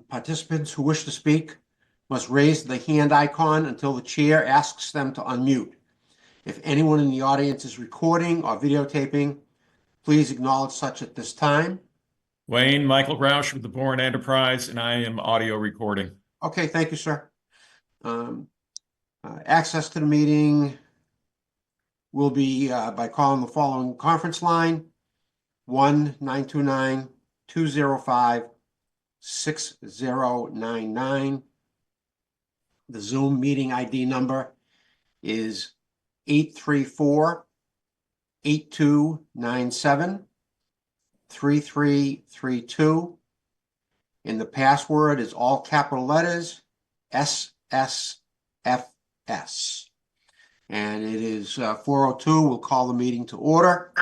Participants who wish to speak must raise the hand icon until the chair asks them to unmute. If anyone in the audience is recording or videotaping, please acknowledge such at this time. Wayne, Michael Roush with the Bourne Enterprise, and I am audio recording. Okay, thank you, sir. Access to the meeting will be by calling the following conference line: 1-929-205-6099. The Zoom meeting ID number is 834-8297-3332. And the password is all capital letters, SSFS. And it is 4:02. We'll call the meeting to order.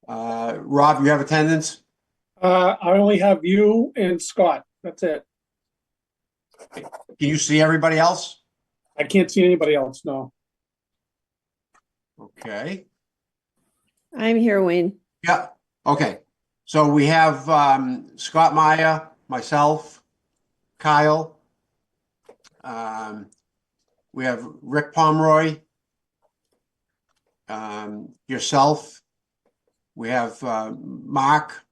Rob, you have attendance? I only have you and Scott. That's it. Can you see everybody else? I can't see anybody else, no. Okay. I'm here, Wayne. Yeah. Okay. So we have Scott Meyer, myself, Kyle. We have Rick Pomeroy, yourself. We have Mark.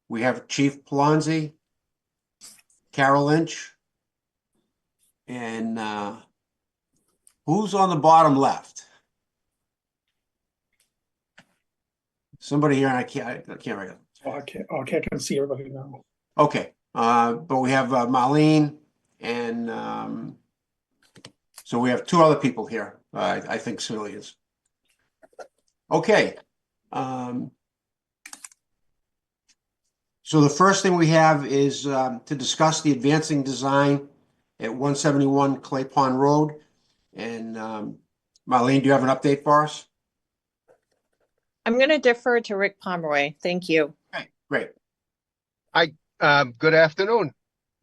We have Chief Polonzi, Carol Lynch, and who's on the bottom left? Somebody here, and I can't read it. Okay, I can see everybody now. Okay, but we have Marlene, and so we have two other people here. I think civilians. Okay. So the first thing we have is to discuss the advancing design at 171 Clay Pond Road. And Marlene, do you have an update for us? I'm going to defer to Rick Pomeroy. Thank you. Okay, great. Hi, good afternoon.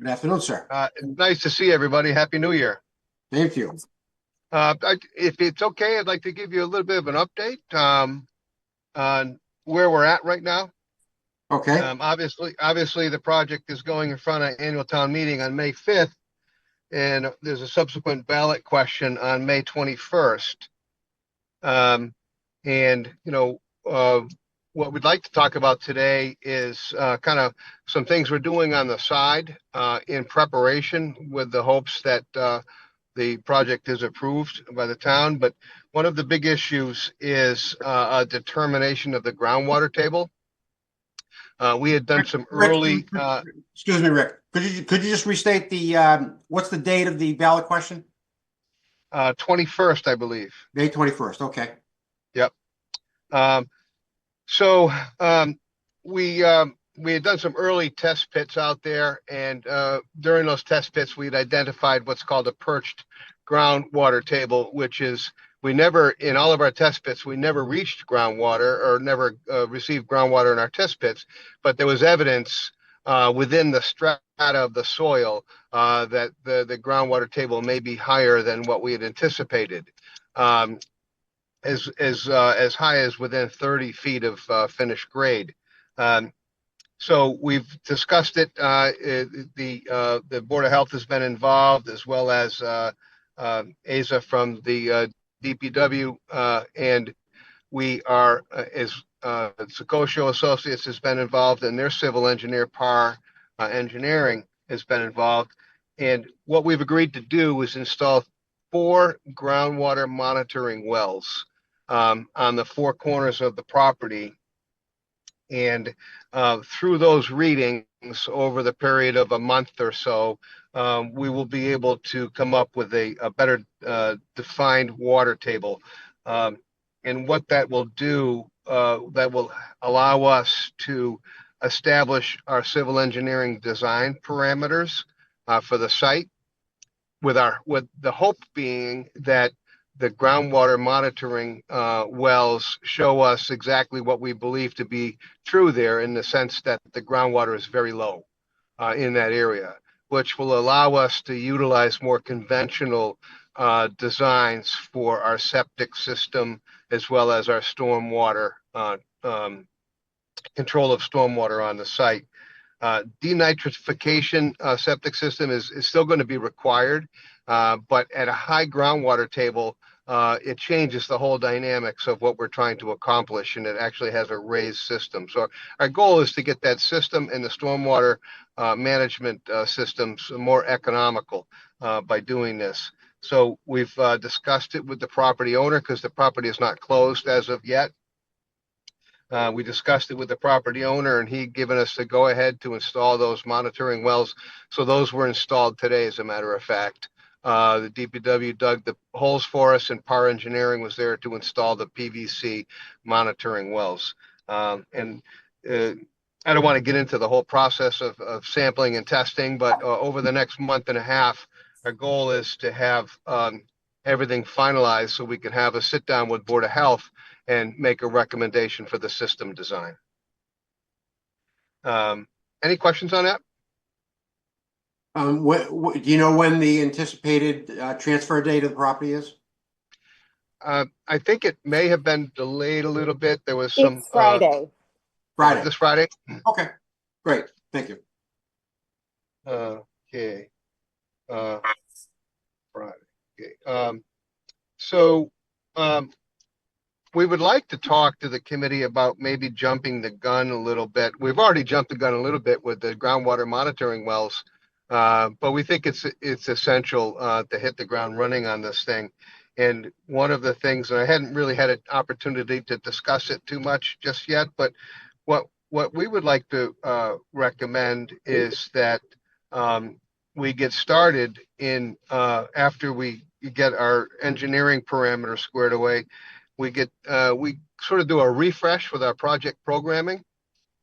Good afternoon, sir. Nice to see everybody. Happy New Year. Thank you. If it's okay, I'd like to give you a little bit of an update on where we're at right now. Okay. Obviously, the project is going in front of annual town meeting on May 5th, and there's a subsequent ballot question on May 21st. What we'd like to talk about today is kind of some things we're doing on the side in preparation with the hopes that the project is approved by the town. But one of the big issues is a determination of the groundwater table. We had done some early. Excuse me, Rick. Could you just restate the what's the date of the ballot question? 21st, I believe. May 21st. Okay. Yep. We had done some early test pits out there, and during those test pits, we'd identified what's called a perched groundwater table, which is in all of our test pits, we never reached groundwater or never received groundwater in our test pits, but there was evidence within the strata of the soil that the groundwater table may be higher than what we had anticipated. As high as within 30 feet of finished grade. So we've discussed it. The Board of Health has been involved, as well as ASA from the DPW, and we are, as Secosio Associates has been involved, and their civil engineer, PAR Engineering, has been involved. And what we've agreed to do is install 4 groundwater monitoring wells on the 4 corners of the property. And through those readings over the period of a month or so, we will be able to come up with a better defined water table. And what that will do, that will allow us to establish our civil engineering design parameters for the site, with the hope being that the groundwater monitoring wells show us exactly what we believe to be true there, in the sense that the groundwater is very low in that area, which will allow us to utilize more conventional designs for our septic system, as well as our stormwater control of stormwater on the site. Denitrification septic system is still going to be required, but at a high groundwater table, it changes the whole dynamics of what we're trying to accomplish, and it actually has a raised system. So our goal is to get that system and the stormwater management systems more economical by doing this. So we've discussed it with the property owner because the property is not closed as of yet. We discussed it with the property owner, and he given us the go ahead to install those monitoring wells. So those were installed today, as a matter of fact. The DPW dug the holes for us, and PAR Engineering was there to install the PVC monitoring wells. I don't want to get into the whole process of sampling and testing, but over the next month and a half, our goal is to have everything finalized so we can have a sit down with Board of Health and make a recommendation for the system design. Any questions on that? Do you know when the anticipated transfer date of the property is? I think it may have been delayed a little bit. There was some It's Friday. Friday. this Friday. Okay, great. Thank you. Okay. Friday. Okay. So we would like to talk to the committee about maybe jumping the gun a little bit. We've already jumped the gun a little bit with the groundwater monitoring wells, but we think it's essential to hit the ground running on this thing. And one of the things, and I hadn't really had an opportunity to discuss it too much just yet, but what we would like to recommend is that we get started in after we get our engineering parameters squared away. We sort of do a refresh with our project programming.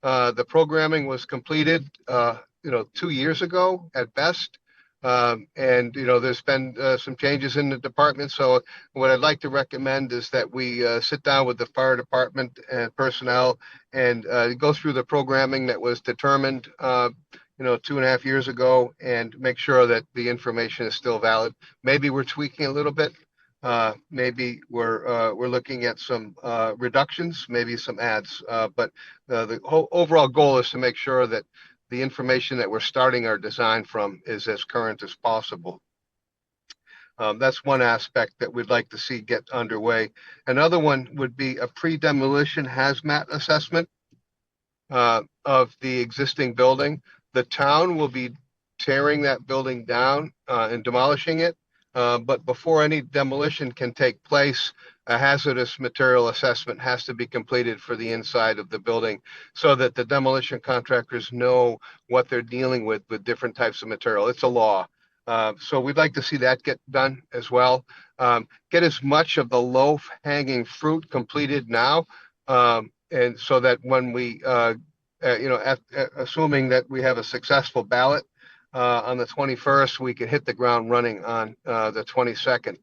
The programming was completed, 2 years ago at best. And, there's been some changes in the department. So what I'd like to recommend is that we sit down with the fire department and personnel and go through the programming that was determined, 2.5 years ago, and make sure that the information is still valid. Maybe we're tweaking a little bit. Maybe we're looking at some reductions, maybe some adds, but the whole overall goal is to make sure that the information that we're starting our design from is as current as possible. That's one aspect that we'd like to see get underway. Another one would be a pre-demolition hazmat assessment of the existing building. The town will be tearing that building down and demolishing it. But before any demolition can take place, a hazardous material assessment has to be completed for the inside of the building so that the demolition contractors know what they're dealing with different types of material. It's a law. So we'd like to see that get done as well. Get as much of the low-hanging fruit completed now, and so that when we, assuming that we have a successful ballot, on the 21st, we could hit the ground running on the 22nd.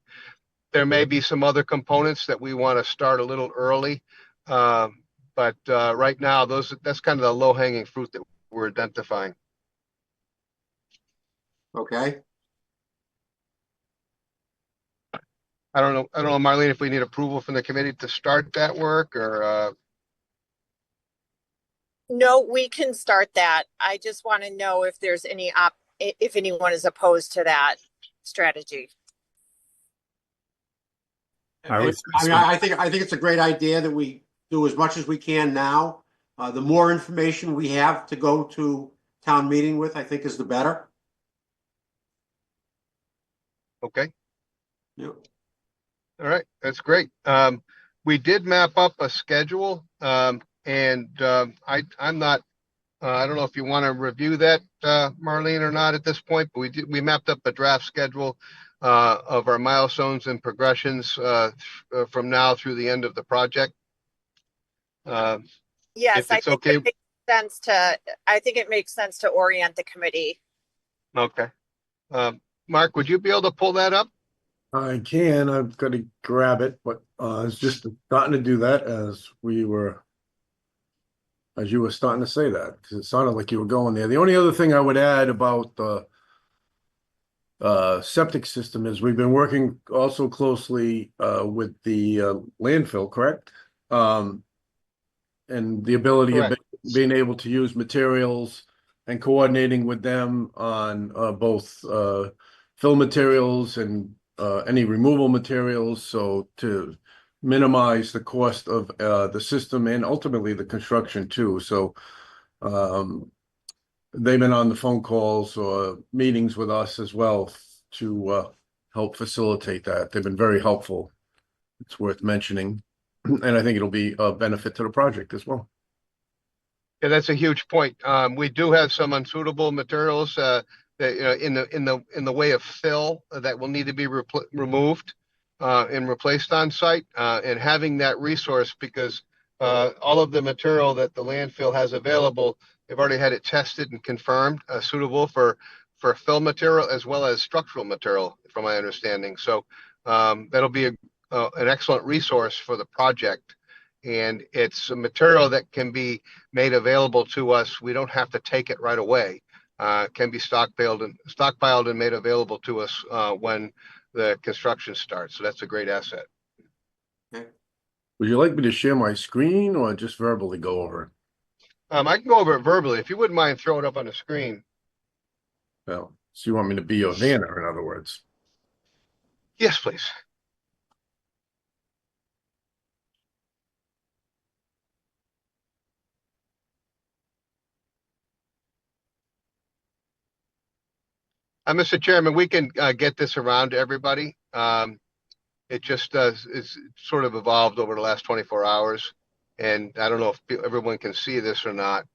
There may be some other components that we want to start a little early, but right now, that's kind of the low-hanging fruit that we're identifying. Okay. I don't know, Marlene, if we need approval from the committee to start that work or. No, we can start that. I just want to know if there's if anyone is opposed to that strategy. I think it's a great idea that we do as much as we can now. The more information we have to go to town meeting with, I think is the better. Okay. Yeah. All right, that's great. We did map up a schedule, and I'm not. I don't know if you want to review that, Marlene, or not at this point, but we mapped up a draft schedule of our milestones and progressions from now through the end of the project. Yes, I think it makes sense to orient the committee. Okay. Mark, would you be able to pull that up? I can. I've got to grab it, but I was just starting to do that as you were starting to say that, because it sounded like you were going there. The only other thing I would add about the septic system is we've been working also closely with the landfill, correct? And the ability Correct. of being able to use materials and coordinating with them on both fill materials and any removal materials, so to minimize the cost of the system and ultimately the construction too. So they've been on the phone calls or meetings with us as well to help facilitate that. They've been very helpful. It's worth mentioning, and I think it'll be a benefit to the project as well. Yeah, that's a huge point. We do have some unsuitable materials that in the way of fill that will need to be removed and replaced on site. And having that resource, because all of the material that the landfill has available, they've already had it tested and confirmed suitable for fill material as well as structural material, from my understanding. So that'll be an excellent resource for the project. And it's a material that can be made available to us. We don't have to take it right away. It can be stockpiled and made available to us when the construction starts. So that's a great asset. Would you like me to share my screen or just verbally go over it? I can go over it verbally. If you wouldn't mind, throw it up on the screen. Well, so you want me to be your Vanner, in other words? Yes, please. Mr. Chairman, we can get this around to everybody. It just it's sort of evolved over the last 24 hours. And I don't know if everyone can see this or not.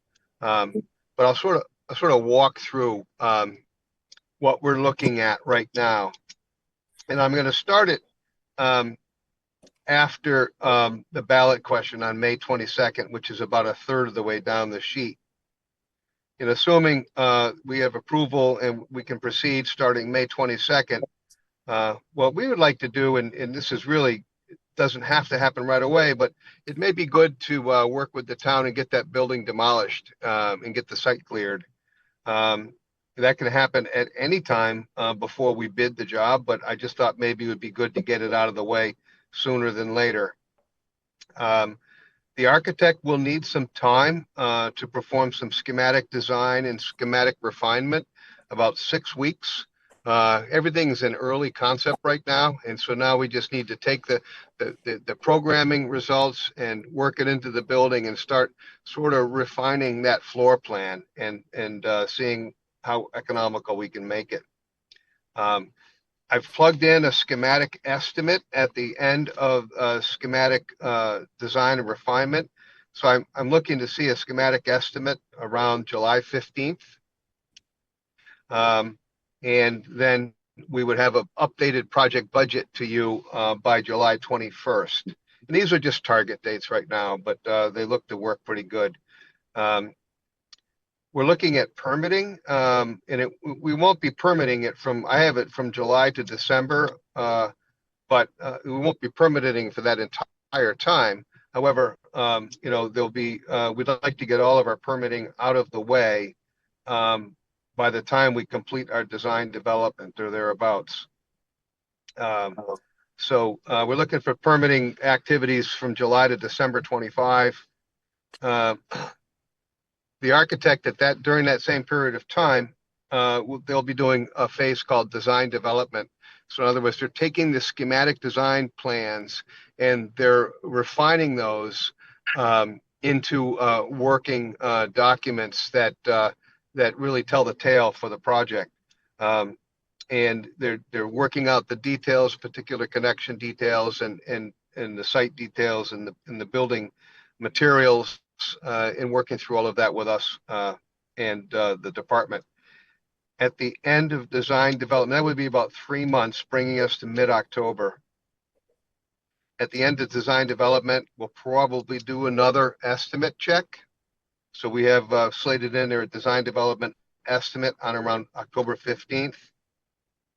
But I'll sort of walk through what we're looking at right now. And I'm going to start it after the ballot question on May 22nd, which is about a third of the way down the sheet. And assuming we have approval and we can proceed starting May 22nd, what we would like to do, and this is really, it doesn't have to happen right away, but it may be good to work with the town and get that building demolished and get the site cleared. That can happen at any time before we bid the job, but I just thought maybe it would be good to get it out of the way sooner than later. The architect will need some time to perform some schematic design and schematic refinement, about 6 weeks. Everything's in early concept right now, and so now we just need to take the programming results and work it into the building and start sort of refining that floor plan and seeing how economical we can make it. I've plugged in a schematic estimate at the end of schematic design and refinement. So I'm looking to see a schematic estimate around July 15th. And then we would have an updated project budget to you by July 21st. And these are just target dates right now, but they look to work pretty good. We're looking at permitting, and we won't be permitting it I have it from July to December, but we won't be permitting for that entire time. However, there'll be, we'd like to get all of our permitting out of the way by the time we complete our design development or thereabouts. So we're looking for permitting activities from July to December 25. The architect during that same period of time, they'll be doing a phase called design development. So in other words, they're taking the schematic design plans and they're refining those into working documents that really tell the tale for the project. And they're working out the details, particular connection details, and the site details, and the building materials. And working through all of that with us and the department. At the end of design development, that would be about 3 months, bringing us to mid-October. At the end of design development, we'll probably do another estimate check. So we have slated in there a design development estimate on around October 15th,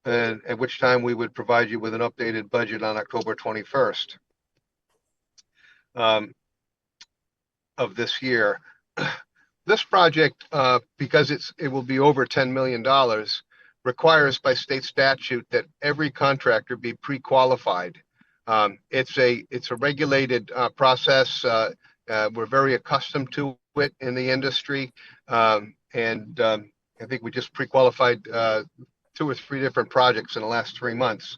and at which time we would provide you with an updated budget on October 21st. Of this year. This project, because it will be over $10 million, requires by state statute that every contractor be pre-qualified. It's a regulated process. We're very accustomed to it in the industry, and And I think we just pre-qualified 2 or 3 different projects in the last 3 months.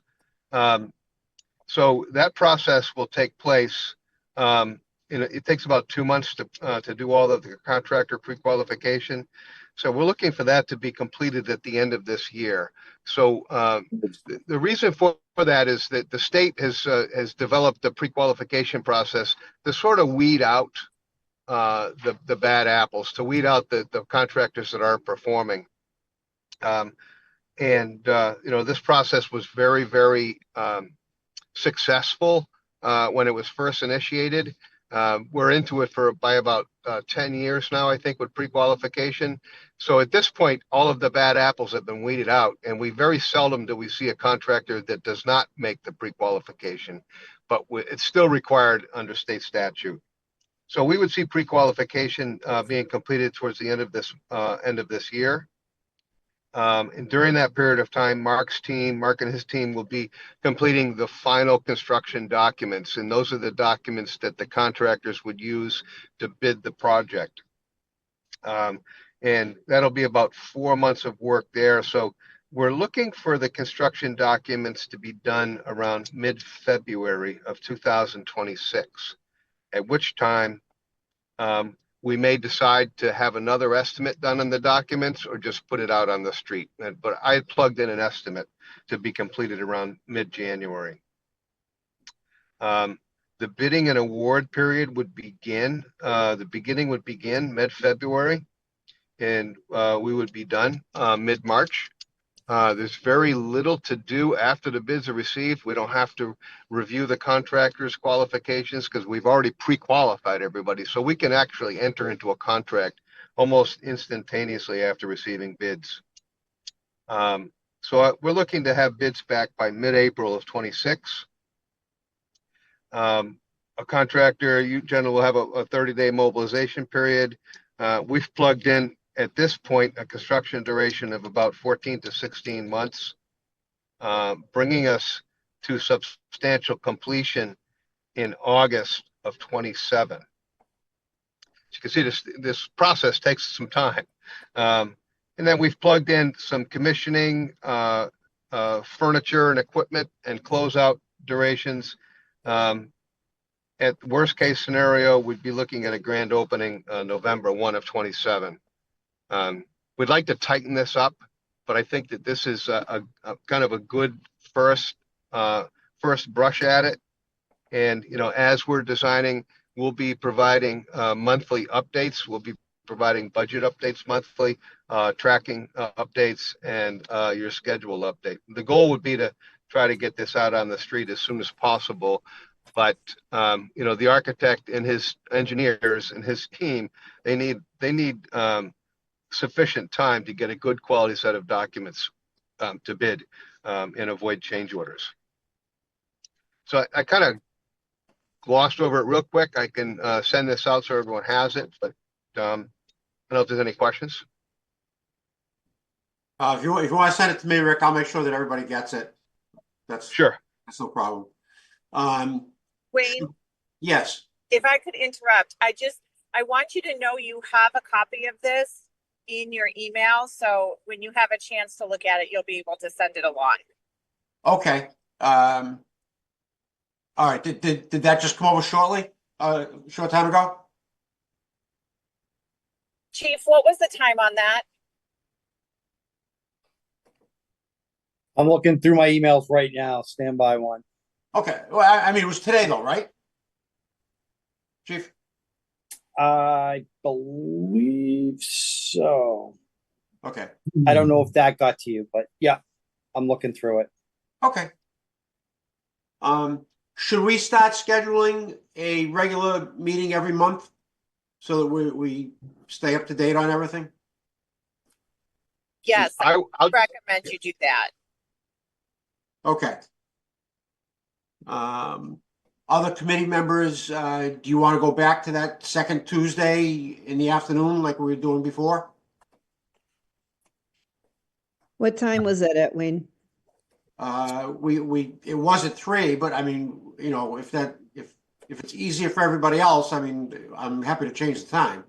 So that process will take place. It takes about 2 months to do all of the contractor pre-qualification. So we're looking for that to be completed at the end of this year. So the reason for that is that the state has developed the pre-qualification process to sort of weed out the bad apples, to weed out the contractors that aren't performing. This process was very, very successful when it was first initiated. We're into it by about 10 years now, I think, with pre-qualification. So at this point, all of the bad apples have been weeded out, and we very seldom do we see a contractor that does not make the pre-qualification, but it's still required under state statute. So we would see pre-qualification being completed towards the end of this year. And during that period of time, Mark and his team will be completing the final construction documents. And those are the documents that the contractors would use to bid the project. And that'll be about 4 months of work there. So we're looking for the construction documents to be done around mid-February of 2026, at which time we may decide to have another estimate done on the documents or just put it out on the street. But I had plugged in an estimate to be completed around mid-January. The bidding and award period would begin, the beginning would begin mid-February, and we would be done mid-March. There's very little to do after the bids are received. We don't have to review the contractor's qualifications because we've already pre-qualified everybody. So we can actually enter into a contract almost instantaneously after receiving bids. So we're looking to have bids back by mid-April of 26. A contractor, you generally will have a 30-day mobilization period. We've plugged in at this point a construction duration of about 14 to 16 months, bringing us to substantial completion in August of 27. As you can see, this process takes some time. And then we've plugged in some commissioning, furniture and equipment and closeout durations. At worst case scenario, we'd be looking at a grand opening November 1 of 27. We'd like to tighten this up, but I think that this is a kind of a good first brush at it. And, as we're designing, we'll be providing monthly updates. We'll be providing budget updates monthly, tracking updates, and your schedule update. The goal would be to try to get this out on the street as soon as possible. But, the architect and his engineers and his team, they need sufficient time to get a good quality set of documents to bid and avoid change orders. So I kind of glossed over it real quick. I can send this out so everyone has it, but I don't know if there's any questions. If you want to send it to me, Rick, I'll make sure that everybody gets it. That's no problem. Wayne, Yes. if I could interrupt, I want you to know you have a copy of this in your email. So when you have a chance to look at it, you'll be able to send it along. Okay. All right. Did that just come over shortly? Short time ago? Chief, what was the time on that? I'm looking through my emails right now. Stand by one. Okay. Well, I mean, it was today though, right? Chief? I believe so. Okay. I don't know if that got to you, but yeah, I'm looking through it. Okay. Should we start scheduling a regular meeting every month so that we stay up to date on everything? Yes, I I'll recommend you do that. Okay. Other committee members, do you want to go back to that second Tuesday in the afternoon like we were doing before? What time was it at, Wayne? It was at 3, but I mean, if it's easier for everybody else, I mean, I'm happy to change the time.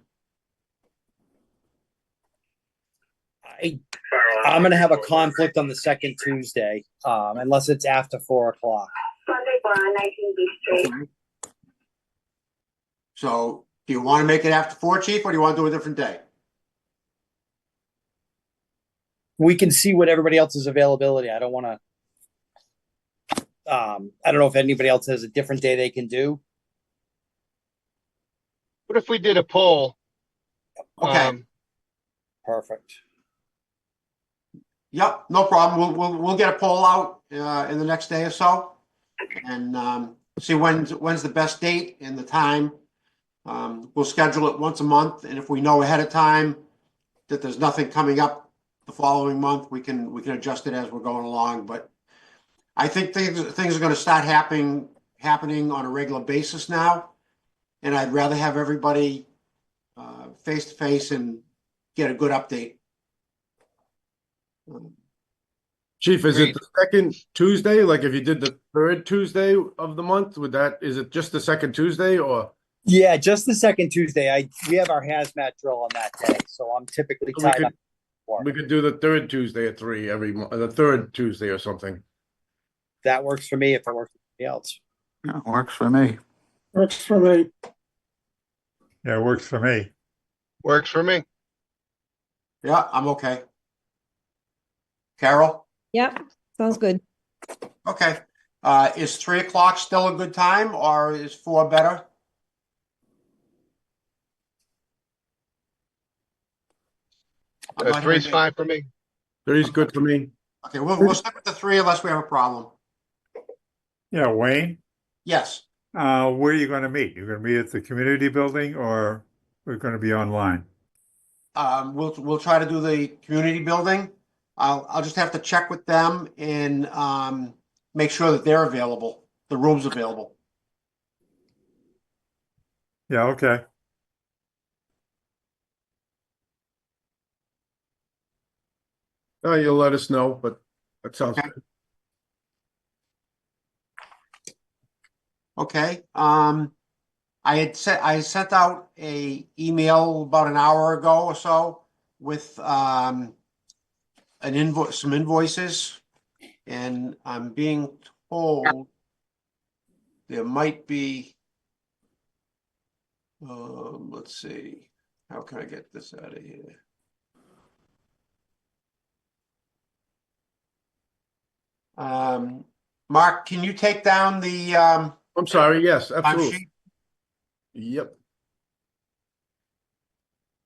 I'm gonna have a conflict on the second Tuesday, unless it's after 4 o'clock. So do you want to make it after 4, Chief, or do you want to do a different day? We can see what everybody else's availability. I don't want to. I don't know if anybody else has a different day they can do. What if we did a poll? Okay. Perfect. Yep, no problem. We'll get a poll out in the next day or so, and see when's the best date and the time. We'll schedule it once a month, and if we know ahead of time that there's nothing coming up the following month, we can adjust it as we're going along. But I think things are going to start happening on a regular basis now, and I'd rather have everybody face to face and get a good update. Chief, is Great. it the second Tuesday? Like if you did the third Tuesday of the month, is it just the second Tuesday or? Yeah, just the second Tuesday. We have our hazmat drill on that day, so I'm typically We tied up. We could do the third Tuesday at 3 every month, the third Tuesday or something. That works for me if it works for anybody else. Yeah, works for me. Works for me. Yeah, it works for me. Works for me. Yeah, I'm okay. Carol? Yep, sounds good. Okay. Is 3 o'clock still a good time, or is 4 better? I'm not hearing 3's you. fine for me. 3's good for me. Okay, we'll stick with the 3 unless we have a problem. Yeah, Wayne, Yes. where are you going to meet? You're going to meet at the community building or we're going to be online? We'll try to do the community building. I'll just have to check with them and make sure that they're available, the room's available. Yeah, okay. You'll let us know, but that sounds Okay. good. Okay. I sent out a email about an hour ago or so with some invoices, and I'm being told there might be. Let's see. How can I get this out of here? Mark, can you take down the I'm sorry. Yes, time absolutely. sheet? Yep.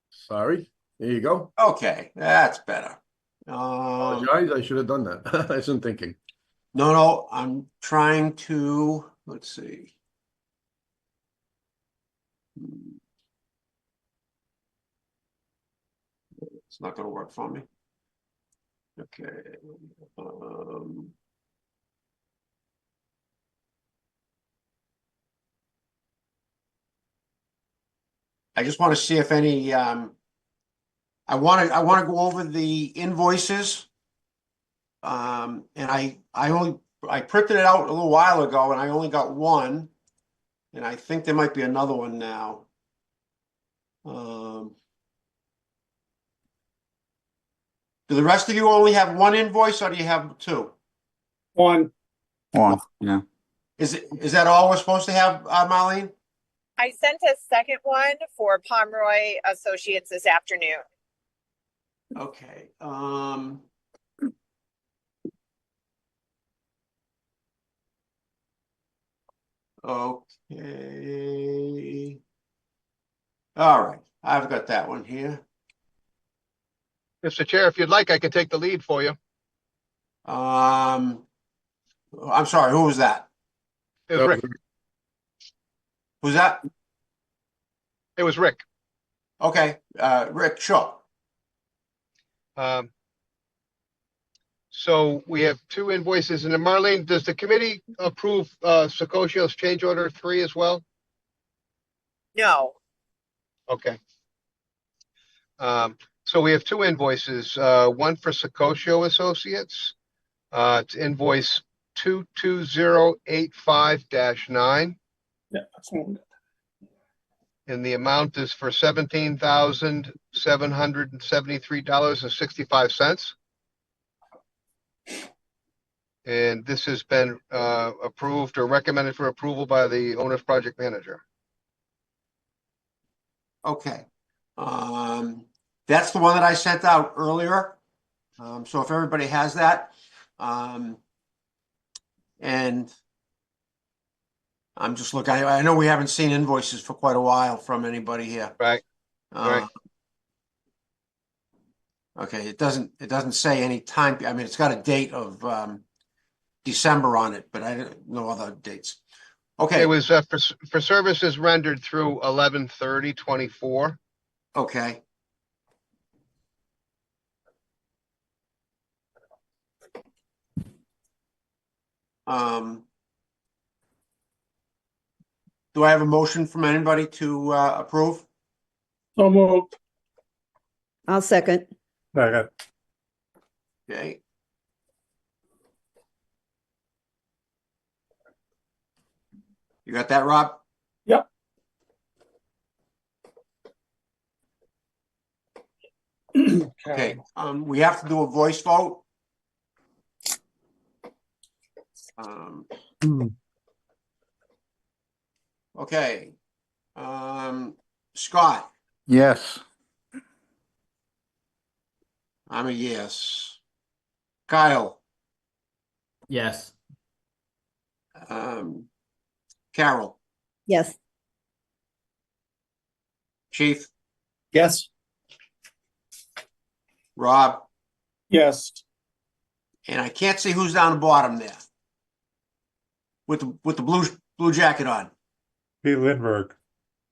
Sorry. There you go. Okay, that's better. Apologize. I should have done that. I wasn't thinking. No, I'm trying to, let's see. It's not going to work for me. Okay. I just want to see if any, I want to go over the invoices. And I printed it out a little while ago and I only got one. And I think there might be another one now. Do the rest of you only have one invoice or do you have 2? One. Yeah. Is that all we're supposed to have, Marlene? I sent a second one for Pomeroy Associates this afternoon. Okay. Okay. All right. I've got that one here. Mr. Chair, if you'd like, I can take the lead for you. I'm sorry, who was that? It was Rick. Who's that? It was Rick. Okay, Rick, sure. So we have 2 invoices, and then Marlene, does the committee approve Secocio's change order 3 as well? No, Okay. So we have 2 invoices, one for Secocio Associates. It's invoice 22085-9. Yeah, that's one. and the amount is for $17,773.65. And this has been approved or recommended for approval by the owner's project manager. Okay. That's the one that I sent out earlier. So if everybody has that, and I'm just looking, I know we haven't seen invoices for quite a while from anybody here. Right. Right. Okay, it doesn't say any time. I mean, it's got a date of December on it, but I don't know other dates. Okay. It was for services rendered through 11/30/24. Okay. Do I have a motion from anybody to approve? So moved. I'll second. Second. Okay. You got that, Rob? Yep. Okay, we have to do a voice vote. Okay. Scott, Yes. I'm a yes. Kyle, Yes. Carol, Yes. Chief, Yes. Rob, Yes. and I can't see who's down the bottom there with the blue jacket on. Pete Lindbergh.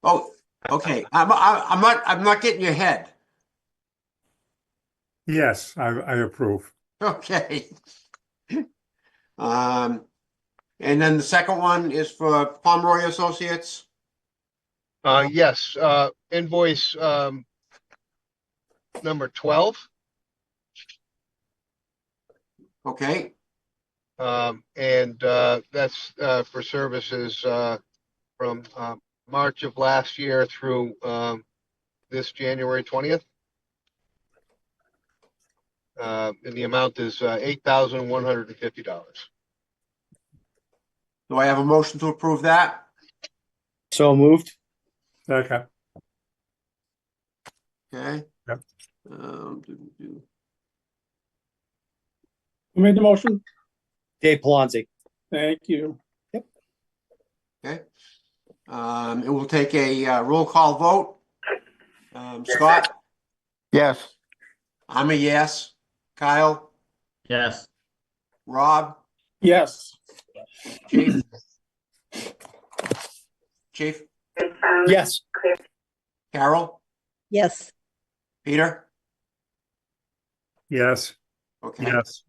Oh, okay. I'm not getting your head. Yes, I approve. Okay. And then the second one is for Pomeroy Associates. Yes, invoice number 12. Okay. And that's for services from March of last year through this January 20th. And the amount is $8,150. Do I have a motion to approve that? So moved. Second. Okay. Yep. Do. Who made the motion? Dave Palazzi. Thank you. Okay. It will take a roll call vote. Scott, Yes. I'm a yes. Kyle, Yes. Rob, Yes. Chief. Chief, Yes. Carol, Yes. Peter. Yes. Okay. Yes.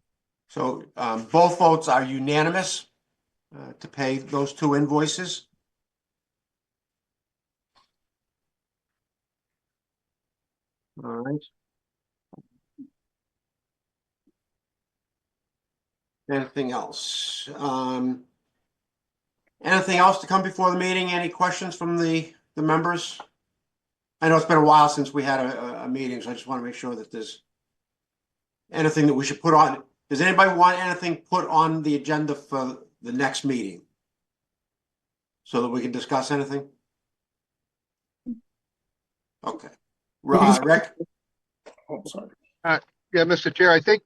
So both votes are unanimous to pay those two invoices. All right. Anything else? Anything else to come before the meeting? Any questions from the members? I know it's been a while since we had a meeting, so I just want to make sure that there's anything that we should put on. Does anybody want anything put on the agenda for the next meeting? So that we can discuss anything? Okay. Rick? Oh, sorry. Yeah, Mr. Chair, I think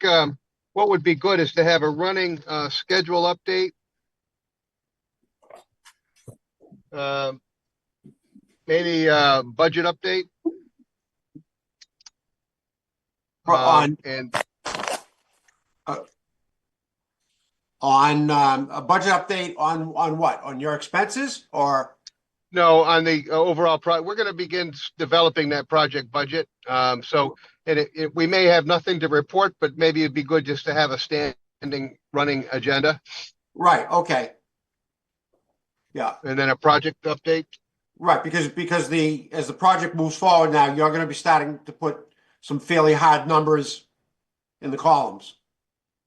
what would be good is to have a running schedule update. Maybe budget update. On a budget update on what? On your expenses or? No, on the overall we're going to begin developing that project budget. So we may have nothing to report, but maybe it'd be good just to have a standing running agenda. Right. Okay. Yeah. And then a project update. Right, because as the project moves forward now, you're going to be starting to put some fairly hard numbers in the columns.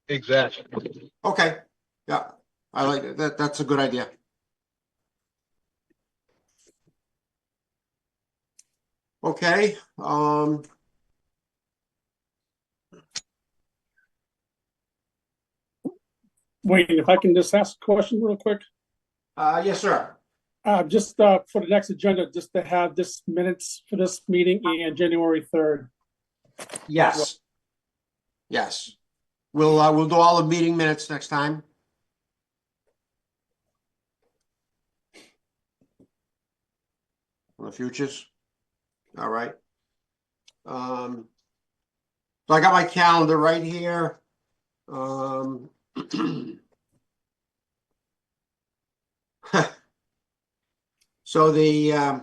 Exactly. Okay. Yeah, I like that. That's a good idea. Okay, Wayne, if I can just ask a question real quick, yes, sir. just, for the next agenda, just to have this minutes for this meeting and January 3rd. Yes. Yes. We'll do all the meeting minutes next time. On the futures. All right. So I got my calendar right here. So the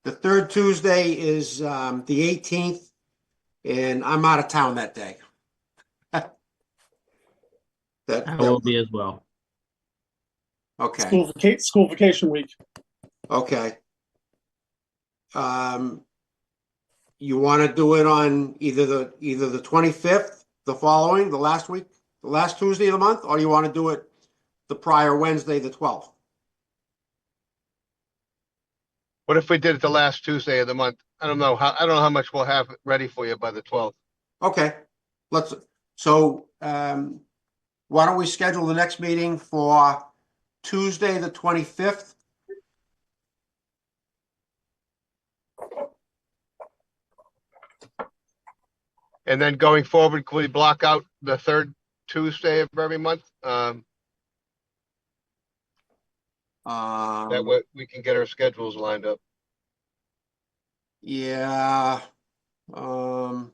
the third Tuesday is the 18th, and I'm out of town that day. I will be as well. Okay. School vacation week. Okay. You want to do it on either the 25th, the last week, the last Tuesday of the month, or you want to do it the prior Wednesday, the 12th? What if we did it the last Tuesday of the month? I don't know how much we'll have ready for you by the 12th. Okay. So why don't we schedule the next meeting for Tuesday, the 25th? And then going forward, can we block out the third Tuesday of every month? That way we can get our schedules lined up. Yeah. Oh,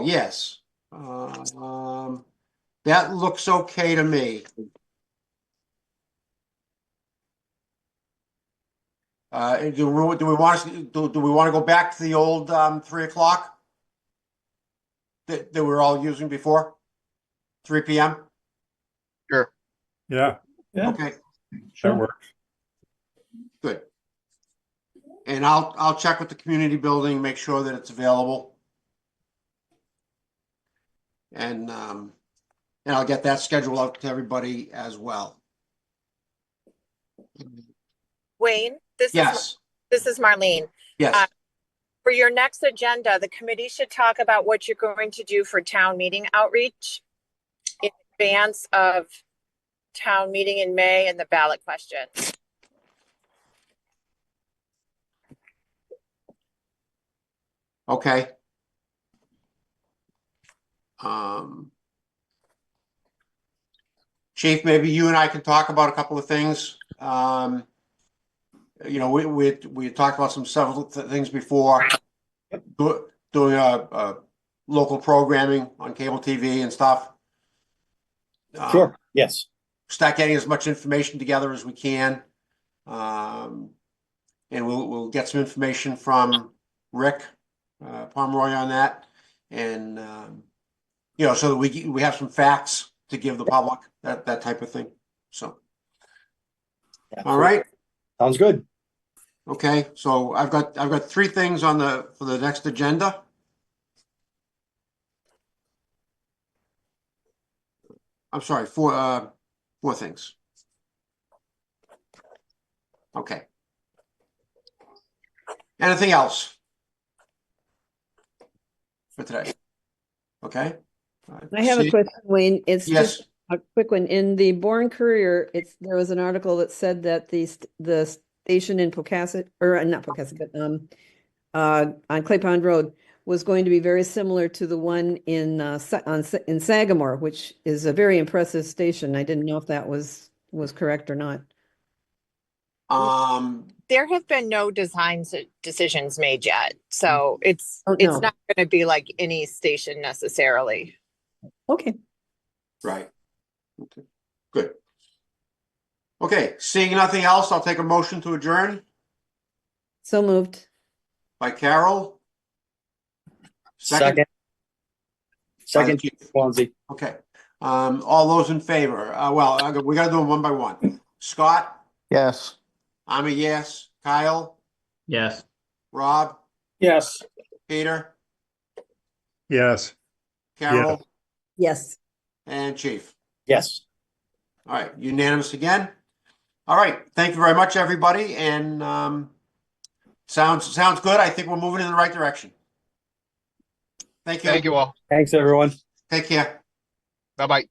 yes. That looks okay to me. Do we want to go back to the old 3 o'clock that we were all using before? 3 p.m. Sure. Yeah, Yeah, Okay, that sure. works. good. And I'll check with the community building, make sure that it's available. And I'll get that schedule out to everybody as well. Wayne, Yes, this is Marlene. yes. For your next agenda, the committee should talk about what you're going to do for town meeting outreach in advance of town meeting in May and the ballot question. Okay. Chief, maybe you and I can talk about a couple of things. You know, we talked about several things before. Doing a local programming on cable TV and stuff. Sure, yes. Start getting as much information together as we can. And we'll get some information from Rick Pomeroy on that. And you know, so that we have some facts to give the public, that type of thing. So all right. Sounds good. Okay, so I've got 3 things for the next agenda. I'm sorry, 4 things. Okay. Anything else for today? Okay. I have a See- question, Wayne. It's Yes. just a quick one. In the Bourne Courier, there was an article that said that the station in Pocasset, or not Pocasset, but on Clay Pond Road was going to be very similar to the one in Sagamore, which is a very impressive station. I didn't know if that was correct or not. There have been no decisions made yet, so it's Oh, it's no. not going to be like any station necessarily. Okay. Right. Okay. Good. Okay, seeing nothing else, I'll take a motion to adjourn So moved. by Carol. Second. Second, Chief. Swansea. Okay. All those in favor? We gotta do them one by one. Scott, Yes. I'm a yes. Kyle, Yes. Rob, Yes. Peter, Yes. Carol, Yes. and Chief. Yes. All right, unanimous again. All right, thank you very much, everybody, and Sounds good. I think we're moving in the right direction. Thank you. Thank you all. Thanks, everyone. Take care. Bye-bye.